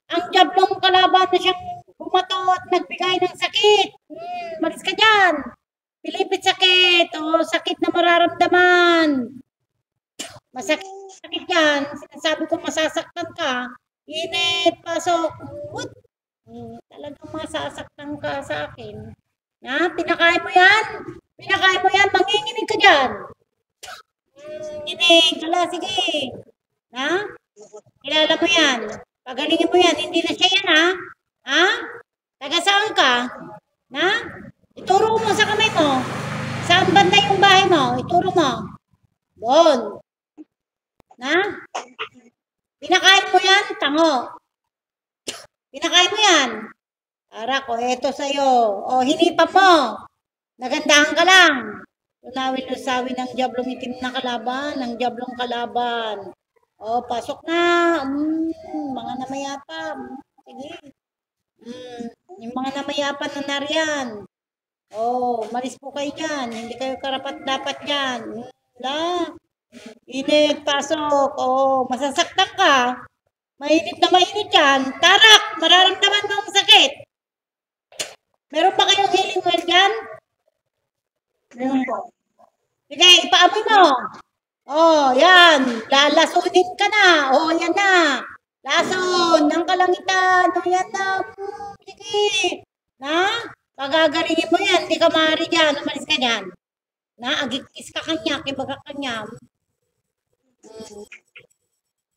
Ang jablong kalaban na siyang bumato at nagbigay ng sakit. Malis ka dyan. Pilipit sakit. O sakit na mararamdaman. Masakit, sakit yan. Sinasabi ko masasaktan ka. Init, pasok. What? Talagang masasaktan ka sa akin. Na, pinakain mo yan? Pinakain mo yan? Manginginig ka dyan. Nginig. Hala, sige. Ha? Kilala mo yan. Pagalingin mo yan. Hindi na siya yan, ha? Ha? Taga saan ka? Na? Ituro mo sa kamay mo. Saan banda yung bahay mo? Ituro mo. Doon. Na? Pinakain mo yan? Tango. Pinakain mo yan. Arak, o eto sa'yo. O hinipan mo. Nagandahan ka lang. Tunawin-lusawin ng diablong itim na kalaban, ng diablong kalaban. O, pasok na. Mga namayapa. Sige. Yung mga namayapa na nariyan. O, malis po kayo dyan. Hindi kayo karapat-dapat dyan. Wala. Init, pasok. O, masasaktan ka. Mainit na mainit yan. Tarak, mararamdaman mo ang sakit. Meron pa kayong healing oil dyan? Meron po. Sige, ipaamoy mo. Oh, yan. Lalasunin ka na. Oh, yan na. Lason ng kalangitan. Oh, yan na. Sige. Na? Pagagalingin mo yan. Hindi ka maaari dyan. Umalis ka dyan. Na? Agikis ka kanya. Kibaga kanya.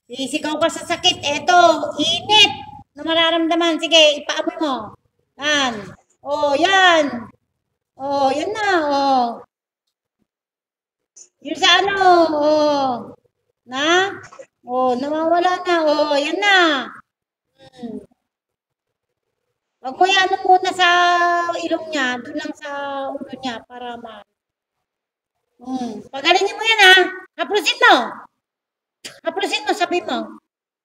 Sisigaw ka sa sakit. Eto, init na mararamdaman. Sige, ipaamoy mo. Yan. Oh, yan. Oh, yan na. Oh. Yung sa ano, oh. Na? Oh, nawawala na. Oh, yan na. Wag mo yan muna sa ilong niya. Doon lang sa ulo niya para ma... Pagalingin mo yan, ha? Haplusin mo. Haplusin mo, sabi mo.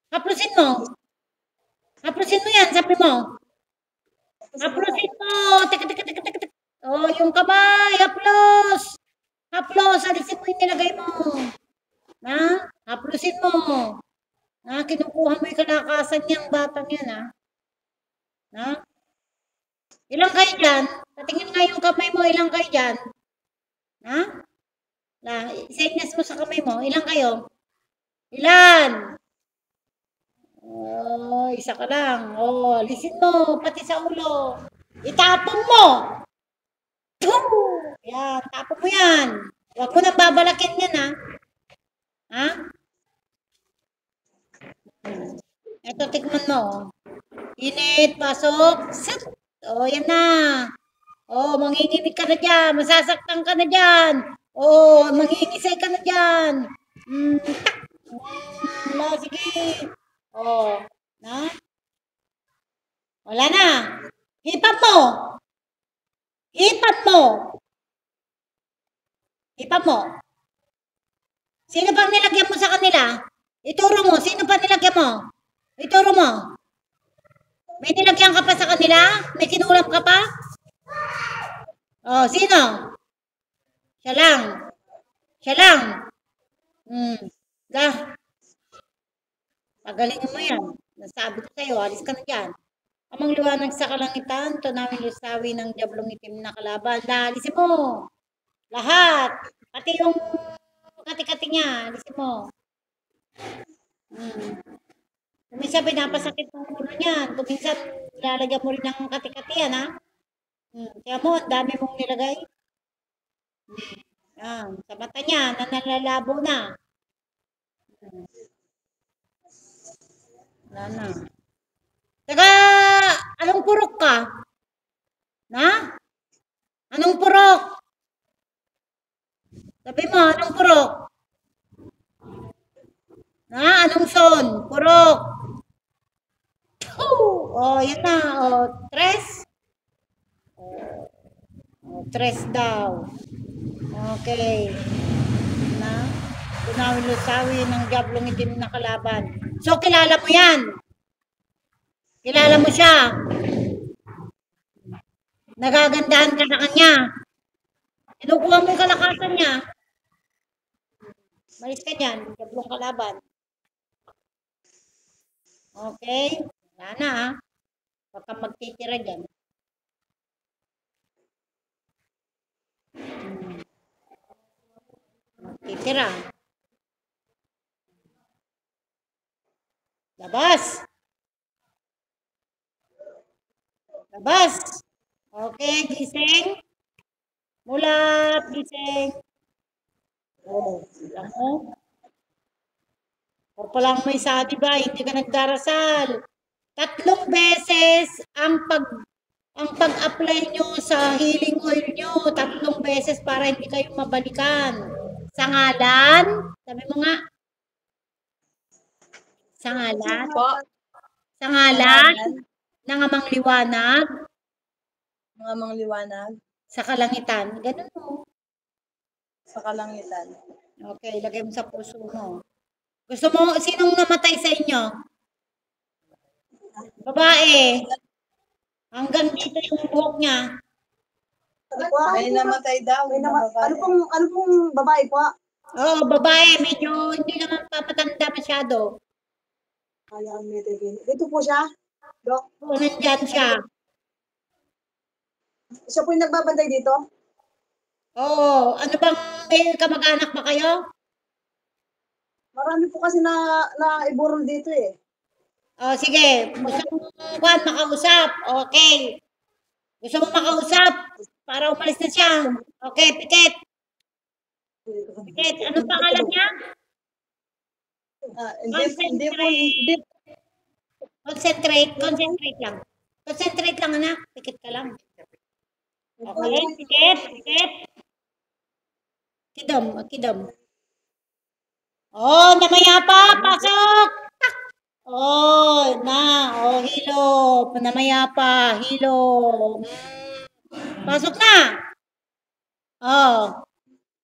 Haplusin mo. Haplusin mo yan, sabi mo. Haplusin mo. Tik. Oh, yung kamay. Haplos. Haplos. Alisin mo yung nilagay mo. Na? Haplusin mo. Na? Kinukuha mo yung kalakasan niyang batang yan, ha? Na? Ilang kayo dyan? Patingin nga yung kamay mo. Ilang kayo dyan? Ha? Na? Isenyas mo sa kamay mo. Ilang kayo? Ilan? Oh, isa ka lang. Oh, alisin mo. Pati sa ulo. Itapon mo. Yan, tapon mo yan. Huwag mo nang babalakin yan, ha? Ha? Ito, tikman mo. Init, pasok. Sit. Oh, yan na. Oh, manginginig ka na dyan. Masasaktan ka na dyan. Oh, mangingisay ka na dyan. Tak. Wala, sige. Oh, na? Wala na. Hipan mo. Hipan mo. Hipan mo. Sino pang nilagyan mo sa kanila? Ituro mo. Sino pa nilagyan mo? Ituro mo. May nilagyan ka pa sa kanila? May kinulam ka pa? Oh, sino? Siya lang. Siya lang. Dah. Pagalingin mo yan. Nasabi ko sa'yo, alis ka na dyan. Amang liwanag sa kalangitan, tunawin lusawi ng diablong itim na kalaban. Alisin mo. Lahat. Pati yung kati-kati niya, alisin mo. Kuminsan pinapasakit ng ulo niyan. Kuminsan lalagyan mo rin ng kati-kati yan, ha? Kaya mo, ang dami mong nilagay. Yan. Sa mata niya, na nalalabo na. Wala na. Saka, anong purok ka? Na? Anong purok? Sabi mo, anong purok? Na? Anong son? Purok. Oh, yan na. Oh, tres. Oh, tres daw. Okay. Na? Tunawin lusawi ng diablong itim na kalaban. So, kilala mo yan. Kilala mo siya. Nagagandahan ka sa kanya. Kinukuha mo yung kalakasan niya. Malis ka dyan. Diablong kalaban. Okay. Wala na ha. Huwag kang magtitira dyan. Magtitira. Labas. Labas. Okay, gising. Mulat, gising. Oh, alam mo? O palang may sabi ba, hindi ka nagdarasal. 3 beses ang pag-apply nyo sa healing oil nyo. 3 beses para hindi kayo mabalikan. Sa ngalan, sabi mo nga, sa ngalan, Po. sa ngalan ng Amang Liwanag, Mga mga liwanag sa kalangitan. Ganun mo. sa kalangitan. Okay, lagay mo sa puso mo. Gusto mo, sinong namatay sa inyo? Babae. Hanggang dito yung buhok niya. May namatay daw. Ano pong babae po? Oo, babae. Medyo hindi naman papatanda masyado. Dito po siya? Dok? Oo, nandyan siya. Siya po yung nagbabantay dito? Oo. Ano bang, may kamag-anak ba kayo? Marami po kasi na iburol dito eh. Oh, sige. Gusto mo makausap? Okay. Gusto mo makausap? Para umalis na siya. Okay, Pikit. Pikit, anong pangalan niya? Concentrate lang. Concentrate lang, anak. Pikit ka lang. Okay, Pikit. Kidom. Oh, namaya pa. Pasok! Oh, hilo. Namaya pa. Hilo. Pasok na. Oh.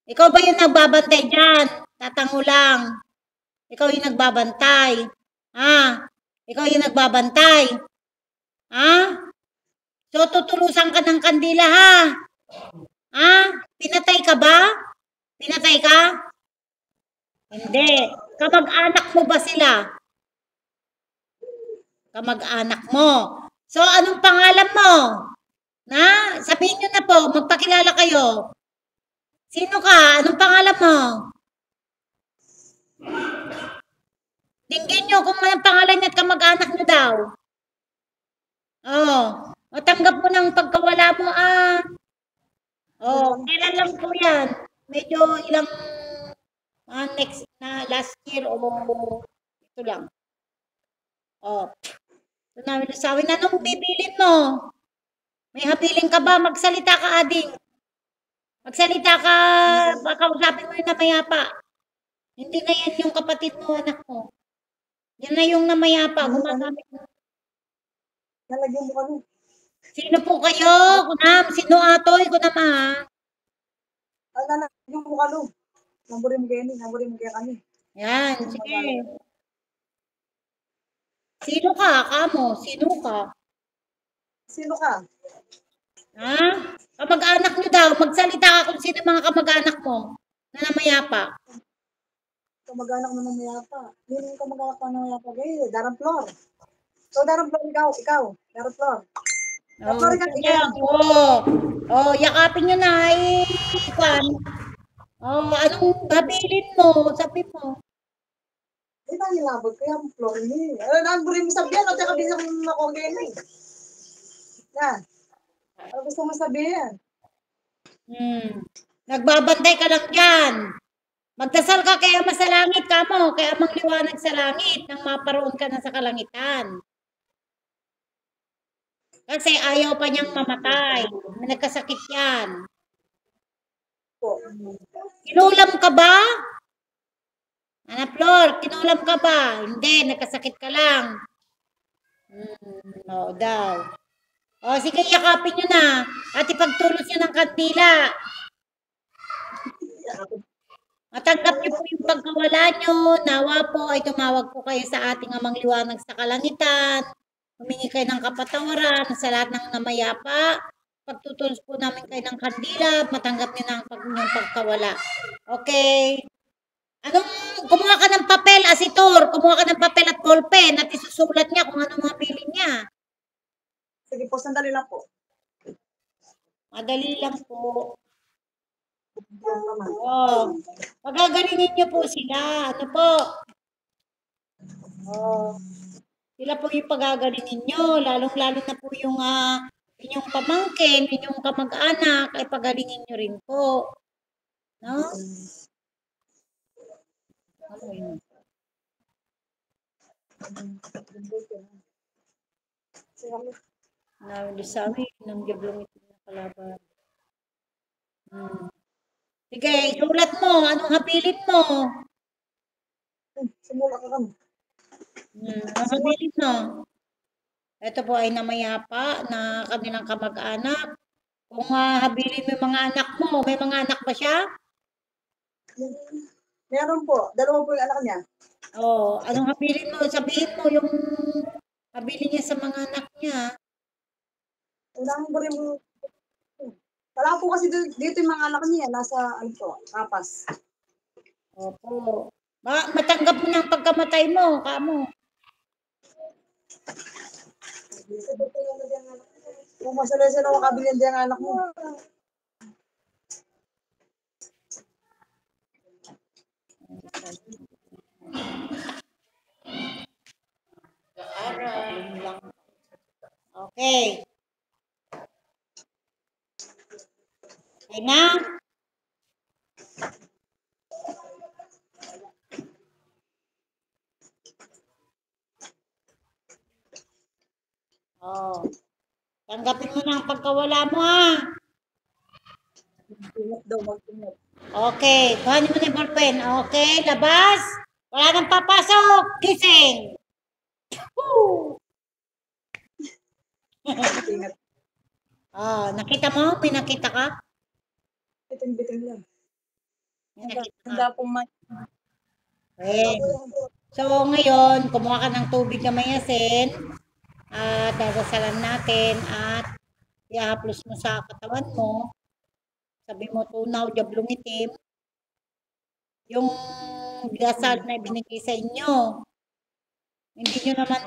Ikaw ba yung nagbabantay dyan? Tatango lang. Ikaw yung nagbabantay. Ikaw yung nagbabantay. So, tutulusan ka ng kandila, ha? Pinatay ka ba? Pinatay ka? Hindi. Kamag-anak mo ba sila? Kamag-anak mo. So, anong pangalan mo? Sabihin nyo na po, magpakilala kayo. Sino ka? Anong pangalan mo? Dinggin nyo kung anong pangalan niya at kamag-anak nyo daw. Matanggap mo ng pagkawala mo, kailan lang po yan? Medyo ilang next na last year o ito lang. Ito namin nasawin. Anong bibilin mo? May habilin ka ba? Magsalita ka, ading. Magsalita ka, kausapin mo yung namayapa. Hindi na yan yung kapatid mo, anak mo. Yan na yung namayapa. Gumagamit mo. Nalagyan mo kami. Sino po kayo? Kunam, sino atoy? Kunam, Nalagyan mo kami. Namburin mo kaya kami. Yan, sige. Sino ka? Kamo, sino ka? Sino ka? Kamag-anak nyo daw. Magsalita ka kung sino mga kamag-anak mo na namayapa. Kamag-anak mo ng mayapa. Yung kamag-anak mo ng mayapa kayo, Darang Flor. So, Darang Flor, ikaw. Darang Flor. Yakapin nyo na ikwan. Anong habilin mo? Sabi mo. Ba nilabot ko yung Flor niya. Namburin mo sabihin, at saka bisa kong nakogay na eh. Yan. Ano gusto mo sabihin? Nagbabantay ka lang dyan. Magdasal ka kay Ama sa langit ka mo, kay Amang Liwanag sa langit, nang maparoon ka na sa kalangitan. Kasi ayaw pa niyang mamatay. Nagkasakit yan. Kinulam ka ba? Ana Flor, kinulam ka ba? Hindi, nagkasakit ka lang. Oo daw. Sige, yakapin nyo na. At ipagtulos nyo ng kandila. Matanggap niyo po yung pagkawala nyo. Nawa po ay tumawag po kayo sa ating Amang Liwanag sa kalangitan. Humingi kayo ng kapatawaran sa lahat ng namayapa. Pagtutulos po namin kayo ng kandila. Matanggap niyo na ang inyong pagkawala. Okay? Kumuha ka ng papel, asitor. Kumuha ka ng papel at ballpen at isusulat niya kung anong mabilin niya. niya. Sige po, sandali lang po. Madali lang po. Yan naman. Oh. Pagagalingin niyo po sila. Ano po? Oh. Sila po yung pagagalingin niyo. Lalong-lalo na po yung inyong pamangkin, inyong kamag-anak, ay pagalingin niyo rin po. No? Ano yun? Nawili sa amin, ng jablong ito na kalaban. Sige, isulat mo. Anong habilin mo? Simula ka kami. Anong habilin mo? Ito po ay namayapa na kanilang kamag-anak. Kung habilin mo yung mga anak mo, may mga anak ba siya? Meron po. Dalawa po yung anak niya. Oh, anong habilin mo? Sabihin mo yung habilin niya sa mga anak niya. Kailangan ba rin mo. Wala po kasi dito yung mga anak niya. Nasa, ano po, kapas. Opo. Matanggap mo ng pagkamatay mo, kamo. Kung masala sila makabilin din ang anak mo. Okay. Okay na? Oh. Tanggapin mo na ang pagkawala mo Okay. Kuhanin mo na yung ballpen. Okay. Labas. Wala nang papasok. Gising. Woo! Nakita mo? May nakita ka? Biting-biting lang. May nakita ka. Handa pong may. Okay. So, ngayon, kumuha ka ng tubig na may asin at dadasalan natin at ihaplos mo sa katawan mo. Sabi mo, tunaw, jablong itim. Yung dasal na ibinigay sa inyo. Hindi nyo naman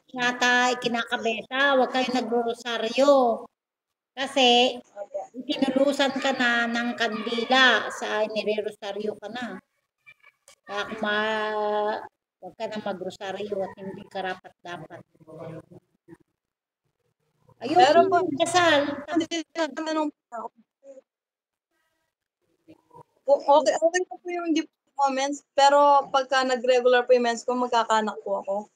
yata ikinakabeta. Huwag kayo nagro-rosaryo. Kasi, itinulusan ka na ng kandila sa nire-rosaryo ka na. Kaya kung huwag ka na mag-rosaryo at hindi karapat dapat. Ayun, Meron po. dasal. Tanong po. Okay po yung hindi po mens, pero pagka nag-regular po yung mens ko, magkakanak po ako.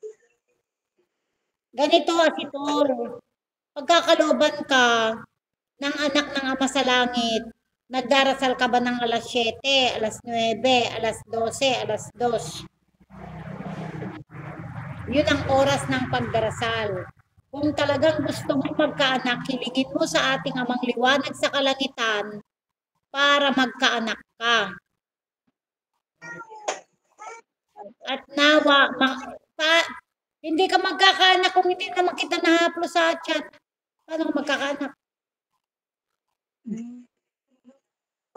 Ganito, Asitor. Pagkakaloban ka ng anak ng Ama sa Langit, nagdarasal ka ba ng alas 7, alas 9, alas 12, alas 2? Yun ang oras ng pagdarasal. Kung talagang gusto mo magkaanak, hilingin mo sa ating Amang Liwanag sa Kalangitan para magkaanak ka. At nawa, hindi ka magkakaanak kung hindi naman kita nahaplo sa chat. Paano ka magkakaanak?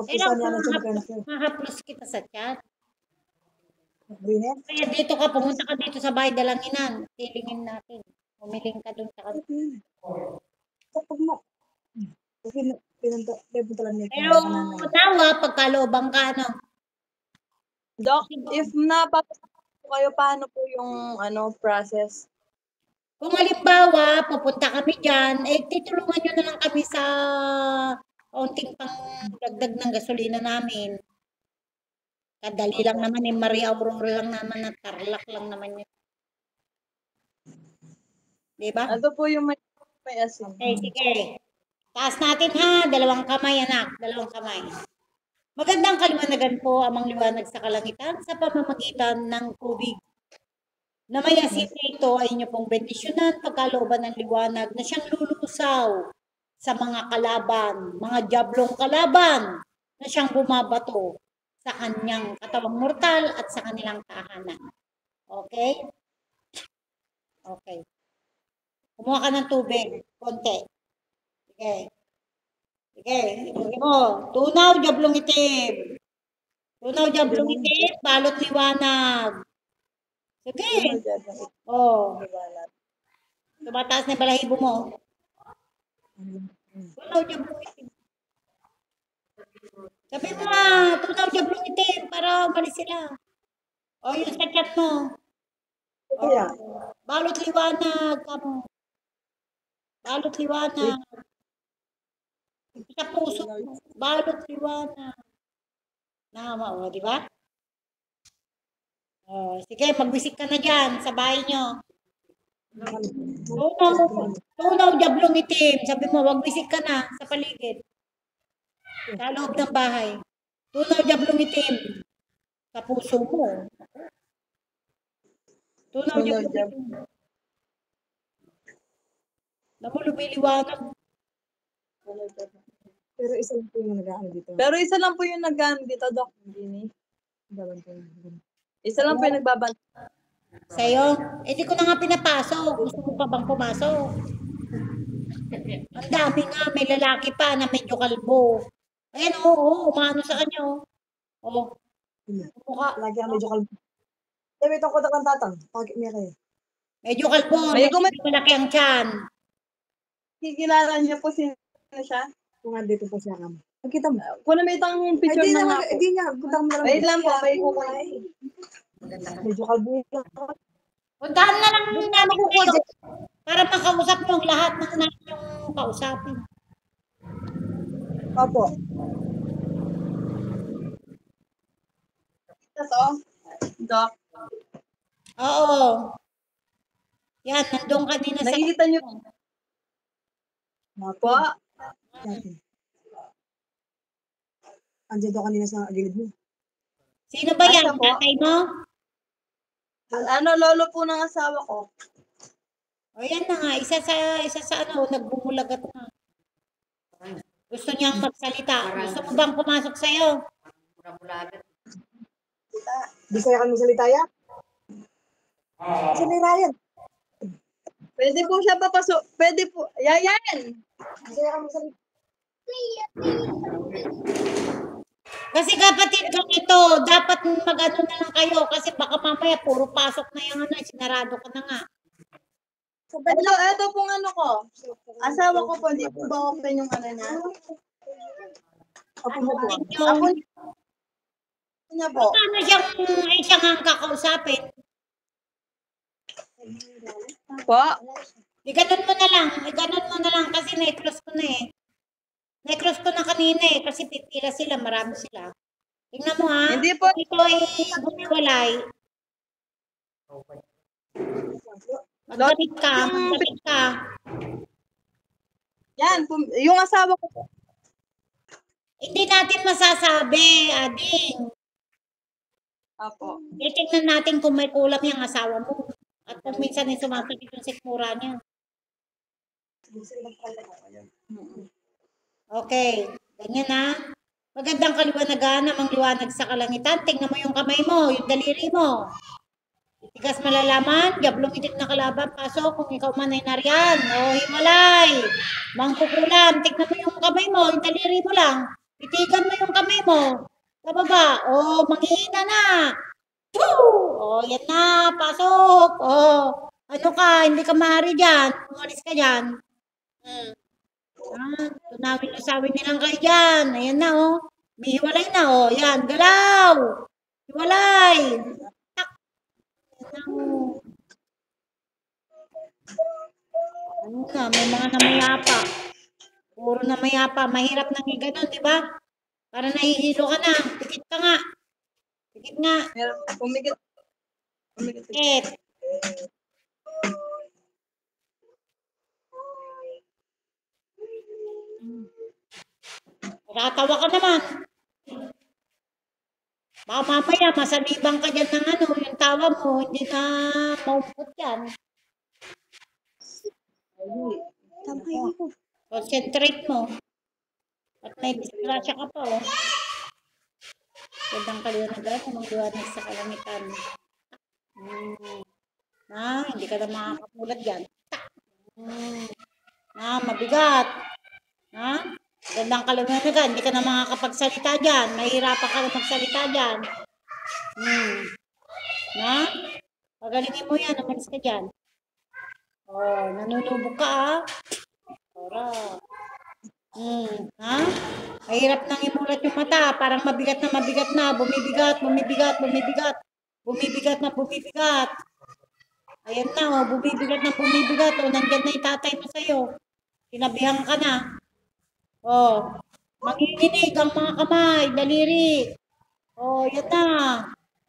Kailangan mahaplos kita sa chat. Kaya dito ka, pumunta ka dito sa bahay Dalanginan. Hilingin natin. Umiling ka dun sa kanila. Kapag mo. Pero nawa, pagkalooban ka, ano? Doc, if napapasok po kayo, paano po yung process? Kung halimbawa, pupunta kami dyan, titulungan nyo na lang kami sa kaunting pang dagdag ng gasolina namin. Kadali lang naman Maria Aurora lang naman at Tarlac lang naman yun. Diba? Ano po yung may asin? Okay, sige. Taas natin ha, dalawang kamay anak, dalawang kamay. Magandang kaliwanagan po Amang Liwanag sa Kalangitan sa pamamagitan ng tubig. Na may asin ito ay inyo pong bendisyonan, pagkalooban ng liwanag na siyang lulusaw sa mga kalaban, mga diablong kalaban na siyang bumabato sa kanyang katawang mortal at sa kanilang tahanan. Okay? Okay. Kumuha ka ng tubig, konti. Okay. Okay, ibigay mo. Tunaw, diablong itim. Tunaw, diablong itim, balot liwanag. Sige. Oh. Tumataas na yung balahibo mo. Tunaw jablong itim. Sabi mo nga, tunaw jablong itim para umalis sila. O yung sa chat mo. Kaya, Balot liwanag. Kamo. Balot liwanag. Sa puso mo. Balot liwanag. Nama o, di ba? O, sige, magwisik ka na dyan sa bahay nyo. Tunaw jablong itim. Sabi mo, magwisik ka na sa paligid. Sa loob ng bahay. Tunaw jablong itim. Sa puso mo. Tunaw jablong itim. Namu, lumiliwanag. pero isa lang po yung nag-ano dito. Pero isa lang po yung nag-ano dito, Doc. Isa lang po yung nagbabantay. Sa'yo? Eh, di ko na nga pinapasok. Gusto mo pa bang pumasok? Ang dami nga. May lalaki pa na medyo kalbo. Ayan, oo. Umano sa kanya, oh. Oh. Mukha. Lagi ang medyo kalbo. Sabi itong kodak ng tatang. Pagkit niya kayo. Medyo kalbo. May Medyo malaki ang tiyan. Kikilala niyo po sino siya? Kung andito po siya kami. Pagkita mo. Kuna may itang Ay, picture di na na, nga po. di niya. Punta mo na lang. Wait lang po, may kukulay. Medyo kalbo lang. Puntahan na lang namin kayo para makausap mo ang lahat ng namin yung kausapin. Opo. Ito, Doc. Oo. Yan, nandun kanina sa... Nakikita niyo po. Dati. Andiyan daw kanina sa gilid mo. Sino ba yan? Asa po? Tatay mo? Ano, lolo po ng asawa ko. O yan na nga, isa sa ano, nagbumulagat na. Gusto niyang magsalita. Gusto mo bang pumasok sa'yo? Di kaya kami salita ya? Kasi ni Ryan. Pwede po siya papasok. Pwede po. Yayan! Di kaya kami salita. Kasi kapatid kang ito, dapat mag-ano na lang kayo kasi baka mamaya puro pasok na yung ano, sinarado ka na nga. Ito pong ano ko. Asawa ko po, hindi po ba open yung ano na? Opo mo po. Ako niya po. Paano siya nga ang kakausapin? Po? Iganon mo na lang kasi na-close ko na eh. Na-close ko na kanina eh kasi pipila sila, marami sila. Tingnan mo ha, Hindi po. kung ito ay bumiwalay. Magdamit ka. Yan, yung asawa ko po. Hindi natin masasabi, Ading. Apo. Tingnan natin kung may kulam yung asawa mo. At kung minsan ay sumasakit yung sikmura niya. Okay, ganyan na. Magandang kaliwanagan, namang liwanag sa kalangitan. Tingnan mo yung kamay mo, yung daliri mo. Tigas malalaman, diablong itim na kalaban, pasok kung ikaw man ay nariyan. O, himalay. Mangkukulam, tingnan mo yung kamay mo, yung daliri mo lang. Titigan mo yung kamay mo. Sa baba, o, manghihina na. O, yan na, pasok. O, ano ka, hindi ka maaari dyan. Umalis ka dyan. Tunawin usawin nilang kayo dyan. Ayan na, oh. May hiwalay na, oh. Yan, galaw. Hiwalay. Tak. Ayan na, oh. Ano na, may mga namayapa. Puro namayapa. Mahirap nang i-ganon, di ba? Para nahihilo ka na. Pikit ka nga. Pikit nga. Pumikit. Pikit. Nakatawa ka naman. Baka mamaya, masalibang ka dyan ng ano, yung tawa mo, hindi na maumpot yan. Concentrate mo. At may disgrasya ka pa, oh. Gandang kaliwanagan, magliwanag sa kalangitan. Hindi ka na makakamulat dyan. Mabigat. Gandang kaliwanagan, hindi ka na makakapagsalita dyan. Mahirapan ka na magsalita dyan. Pagalingin mo yan, umalis ka dyan. Oh, nanunubog ka ah. Ora. Ha? Mahirap nang imulat yung mata. Parang mabigat na. Bumibigat. Bumibigat na bumibigat. Ayan na, oh. Bumibigat na bumibigat. Oh, nandyan na yung tatay mo sa'yo. Sinabihan ka na. Oh, manginginig ang mga kamay, daliri. Oh, yan na.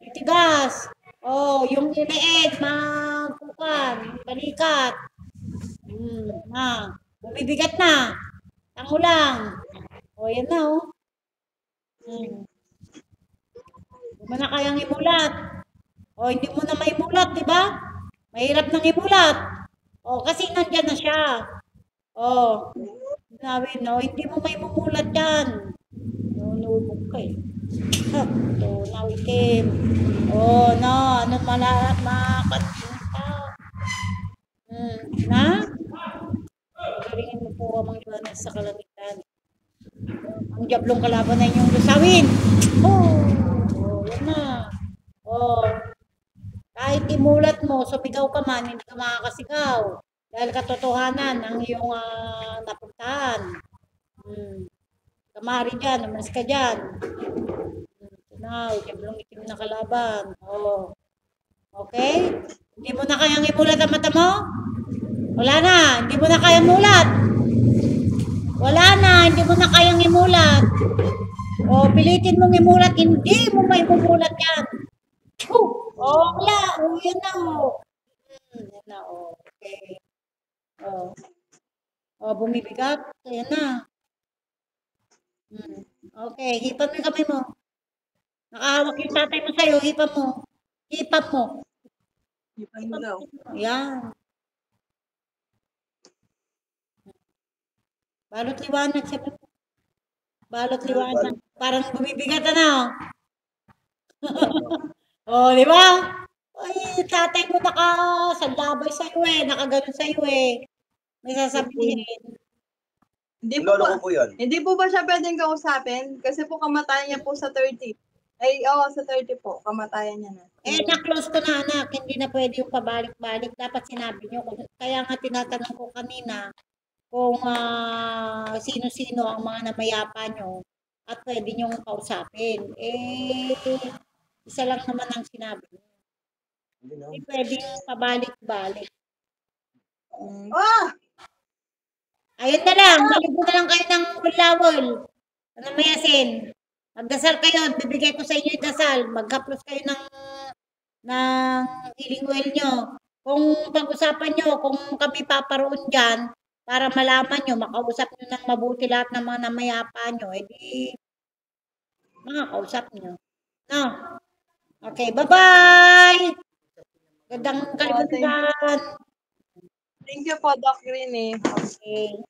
Itigas. Oh, yung leeg, magkukan, balikat. Na. Bumibigat na. Tango lang. Oh, yan na, oh. Hindi mo na kayang imulat. Oh, hindi mo na maimulat, di ba? Mahirap nang imulat. Oh, kasi nandyan na siya. Oh, sabi, no, hindi mo maimumulat yan. Nunubog ka eh. Tunaw itim. Oh, no, ano malahat makatinta. Na? Garingin mo po amang Jonas sa kalamitan. Ang diablong kalaban na inyong lusawin. Oh, yan na. Oh, kahit imulat mo, sumigaw ka man, hindi ka makakasigaw. Dahil katotohanan ang iyong napuntahan. Kamari dyan, umalis ka dyan. Tunaw, diablong itim na kalaban. Oh. Okay? Hindi mo na kayang imulat ang mata mo? Wala na, hindi mo na kayang mulat. Wala na, hindi mo na kayang imulat. O, pilitin mong imulat, hindi mo may imulat yan. Oh, wala. Oh, yan na, oh. Yan na, oh. Okay. Oh. Oh, bumibigat. Yan na. Okay, hipan mo yung kamay mo. Nakahawak yung tatay mo sa'yo, hipan mo. Hipan mo. Ipan mo daw. Yan. Balot liwanag siya. Balot liwanag. Parang bumibigat na, oh. Oh, di ba? Ay, tatay mo nakasandabay sa'yo eh. Nakaganon sa'yo eh. May sasabihin. Hindi po Lolo ba, ko po yun. hindi po ba siya pwedeng kausapin? Kasi po kamatayan niya po sa 30. Ay, oo, sa 30 po. Kamatayan niya na. Eh, na-close ko na anak. Hindi na pwede yung pabalik-balik. Dapat sinabi nyo. Kaya nga tinatanong ko kanina kung sino-sino ang mga namayapa nyo at pwede nyong kausapin. Eh, isa lang naman ang sinabi nyo. Hindi pwedeng pabalik-balik. Ah! Ayun na lang. Maligo na lang kayo ng ulawol. Ano mayasin? Magdasal kayo. Bibigay ko sa inyo yung dasal. Mag-haplos kayo ng healing oil nyo. Kung pag-usapan nyo, kung kami paparoon dyan, para malaman nyo, makausap nyo ng mabuti lahat ng mga namayapa nyo, edi makakausap nyo. No? Okay, bye-bye! Gandang kalimutan. Thank you po, Doc Rini. Okay.